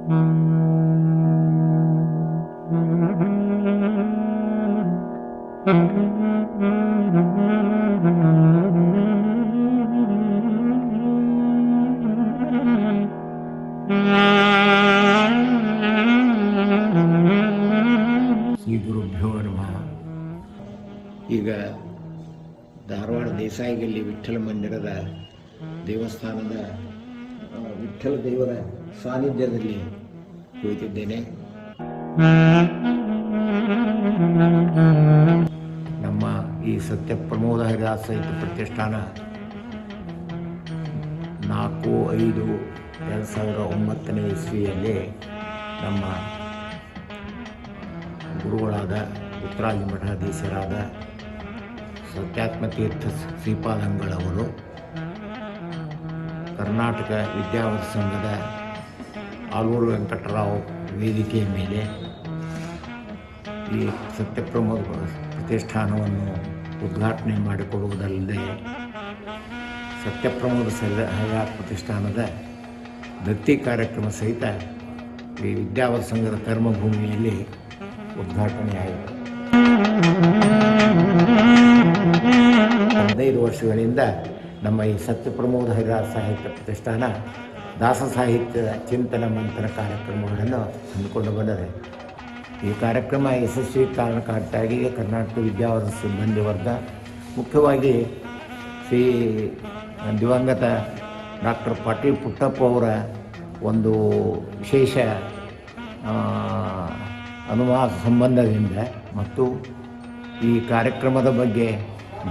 ಶ್ರೀ ಗುರುಭ್ಯೋ ನಮಃ. ಈಗ ಧಾರವಾಡ ದೇಸಾಯಿಗಲ್ಲಿ ವಿಠ್ಠಲ ಮಂದಿರದ ದೇವಸ್ಥಾನದ ವಿಠ್ಠಲ ದೇವರ ಸಾನ್ನಿಧ್ಯದಲ್ಲಿ ಕುಳಿತಿದ್ದೇನೆ. ನಮ್ಮ ಈ ಸತ್ಯ ಪ್ರಮೋದ ಹರಿದಾಸ ಸಾಹಿತ್ಯ ಪ್ರತಿಷ್ಠಾನ 4/5/2009 ಇಸ್ವಿಯಲ್ಲಿ ನಮ್ಮ ಗುರುಗಳಾದ ಉತ್ತರಾದಿ ಮಠಾಧೀಶರಾದ ಸತ್ಯಾತ್ಮತೀರ್ಥ ಶ್ರೀಪಾದಂಗಳವರು ಕರ್ನಾಟಕ ವಿದ್ಯಾವರ್ಧ ಸಂಘದ ಆಲೂರು ವೆಂಕಟರಾವ್ ವೇದಿಕೆಯ ಮೇಲೆ ಈ ಸತ್ಯಪ್ರಮೋದ ಪ್ರತಿಷ್ಠಾನವನ್ನು ಉದ್ಘಾಟನೆ ಮಾಡಿಕೊಡುವುದಲ್ಲದೆ ಸತ್ಯಪ್ರಮೋದ ಹರಿದಾಸ ಪ್ರತಿಷ್ಠಾನದ ದತ್ತಿ ಕಾರ್ಯಕ್ರಮ ಸಹಿತ ಈ ವಿದ್ಯಾವರ್ಧ ಸಂಘದ ಕರ್ಮಭೂಮಿಯಲ್ಲಿ ಉದ್ಘಾಟನೆಯಾಯಿತು. 15 ವರ್ಷಗಳಿಂದ ನಮ್ಮ ಈ ಸತ್ಯಪ್ರಮೋದ ಹರಿದಾಸ ಸಾಹಿತ್ಯ ಪ್ರತಿಷ್ಠಾನ ದಾಸ ಸಾಹಿತ್ಯದ ಚಿಂತನ ಮಂಥನ ಕಾರ್ಯಕ್ರಮಗಳನ್ನು ಹಮ್ಮಿಕೊಂಡು ಬಂದಿದೆ. ಈ ಕಾರ್ಯಕ್ರಮ ಯಶಸ್ವಿ ಕಾರಣಕ್ಕಾಗಿ ಕರ್ನಾಟಕ ವಿದ್ಯಾವರ್ಧ ಸಿಬ್ಬಂದಿ ವರ್ಗ, ಮುಖ್ಯವಾಗಿ ಶ್ರೀ ದಿವಂಗತ ಡಾಕ್ಟರ್ ಪಾಟೀಲ್ ಪುಟ್ಟಪ್ಪ ಅವರ ಒಂದು ವಿಶೇಷ ಅನುವಾದ ಸಂಬಂಧದಿಂದ ಮತ್ತು ಈ ಕಾರ್ಯಕ್ರಮದ ಬಗ್ಗೆ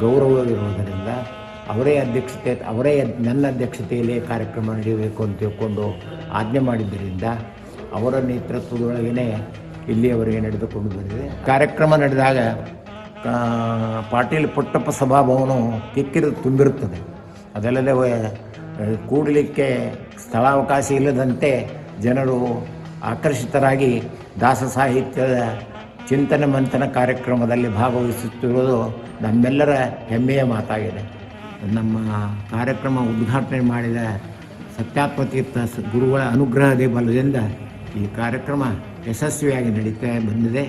ಗೌರವವಿರುವುದರಿಂದ ನನ್ನ ಅಧ್ಯಕ್ಷತೆಯಲ್ಲಿ ಕಾರ್ಯಕ್ರಮ ನಡೆಯಬೇಕು ಅಂತ ತಿಳ್ಕೊಂಡು ಆಜ್ಞೆ ಮಾಡಿದ್ದರಿಂದ ಅವರ ನೇತೃತ್ವದೊಳಗೇ ಇಲ್ಲಿಯವರೆಗೆ ನಡೆದುಕೊಂಡು ಬಂದಿದೆ. ಕಾರ್ಯಕ್ರಮ ನಡೆದಾಗ ಪಾಟೀಲ್ ಪುಟ್ಟಪ್ಪ ಸಭಾಭವನವು ಕಿಕ್ಕಿರಿದು ತುಂಬಿರುತ್ತದೆ. ಅದಲ್ಲದೆ ಕೂಡಲಿಕ್ಕೆ ಸ್ಥಳಾವಕಾಶ ಇಲ್ಲದಂತೆ ಜನರು ಆಕರ್ಷಿತರಾಗಿ ದಾಸ ಸಾಹಿತ್ಯದ ಚಿಂತನೆ ಮಂಥನ ಕಾರ್ಯಕ್ರಮದಲ್ಲಿ ಭಾಗವಹಿಸುತ್ತಿರುವುದು ನಮ್ಮೆಲ್ಲರ ಹೆಮ್ಮೆಯ ಮಾತಾಗಿದೆ. ನಮ್ಮ ಕಾರ್ಯಕ್ರಮ ಉದ್ಘಾಟನೆ ಮಾಡಿದ ಸತ್ಯಾತ್ಮತೀರ್ಥ ಗುರುಗಳ ಅನುಗ್ರಹದ ಬಲದಿಂದ ಈ ಕಾರ್ಯಕ್ರಮ ಯಶಸ್ವಿಯಾಗಿ ನಡೀತಾ ಬಂದಿದೆ.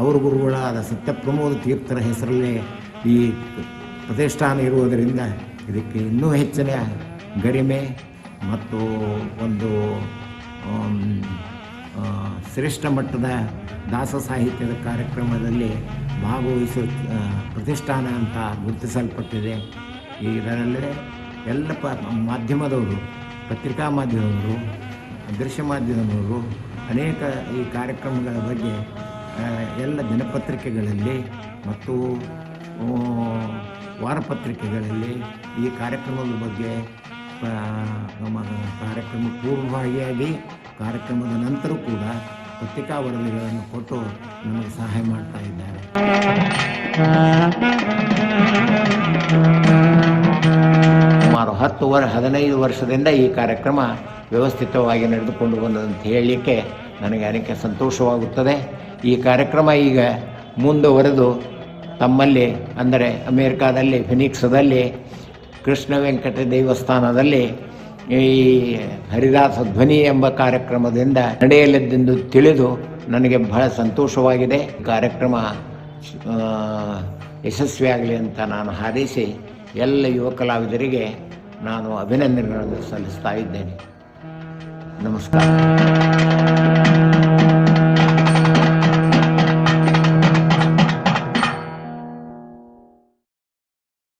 ಅವರ ಗುರುಗಳಾದ ಸತ್ಯಪ್ರಮೋದ ತೀರ್ಥರ ಹೆಸರಲ್ಲೇ ಈ ಪ್ರತಿಷ್ಠಾನ ಇರುವುದರಿಂದ ಇದಕ್ಕೆ ಇನ್ನೂ ಹೆಚ್ಚಿನ ಗರಿಮೆ ಮತ್ತು ಒಂದು ಶ್ರೇಷ್ಠ ಮಟ್ಟದ ದಾಸ ಸಾಹಿತ್ಯದ ಕಾರ್ಯಕ್ರಮದಲ್ಲಿ ಭಾಗವಹಿಸುವ ಪ್ರತಿಷ್ಠಾನ ಅಂತ ಗುರುತಿಸಲ್ಪಟ್ಟಿದೆ. ಇದರಲ್ಲಿ ಎಲ್ಲ ಮಾಧ್ಯಮದವರು, ಪತ್ರಿಕಾ ಮಾಧ್ಯಮದವರು, ದೃಶ್ಯ ಮಾಧ್ಯಮದವರು ಅನೇಕ ಈ ಕಾರ್ಯಕ್ರಮಗಳ ಬಗ್ಗೆ ಎಲ್ಲ ದಿನಪತ್ರಿಕೆಗಳಲ್ಲಿ ಮತ್ತು ವಾರಪತ್ರಿಕೆಗಳಲ್ಲಿ ಈ ಕಾರ್ಯಕ್ರಮದ ಬಗ್ಗೆ ನಮ್ಮ ಕಾರ್ಯಕ್ರಮ ಪೂರ್ವಭಾವಿಯಾಗಿ ಕಾರ್ಯಕ್ರಮದ ನಂತರ ಕೂಡ ಪತ್ರಿಕಾ ವರದಿಗಳನ್ನು ಕೊಟ್ಟು ನಮಗೆ ಸಹಾಯ ಮಾಡ್ತಾ ಇದ್ದಾರೆ. ಸುಮಾರು 15 ವರ್ಷದಿಂದ ಈ ಕಾರ್ಯಕ್ರಮ ವ್ಯವಸ್ಥಿತವಾಗಿ ನಡೆದುಕೊಂಡು ಬಂದಂತ ಹೇಳಲಿಕ್ಕೆ ನನಗೆ ಅನೇಕ ಸಂತೋಷವಾಗುತ್ತದೆ. ಈ ಕಾರ್ಯಕ್ರಮ ಈಗ ಮುಂದುವರೆದು ತಮ್ಮಲ್ಲಿ ಅಂದರೆ ಅಮೇರಿಕಾದಲ್ಲಿ ಫಿನಿಕ್ಸದಲ್ಲಿ ಕೃಷ್ಣ ವೆಂಕಟ ದೇವಸ್ಥಾನದಲ್ಲಿ ಈ ಹರಿದಾಸ ಧ್ವನಿ ಎಂಬ ಕಾರ್ಯಕ್ರಮದಿಂದ ನಡೆಯಲಿದ್ದೆಂದು ತಿಳಿದು ನನಗೆ ಬಹಳ ಸಂತೋಷವಾಗಿದೆ. ಕಾರ್ಯಕ್ರಮ ಯಶಸ್ವಿಯಾಗಲಿ ಅಂತ ನಾನು ಹಾರೈಸಿ ಎಲ್ಲ ಯುವ ಕಲಾವಿದರಿಗೆ ನಾನು ಅಭಿನಂದನೆಗಳನ್ನು ಸಲ್ಲಿಸ್ತಾ ಇದ್ದೇನೆ. ನಮಸ್ಕಾರ.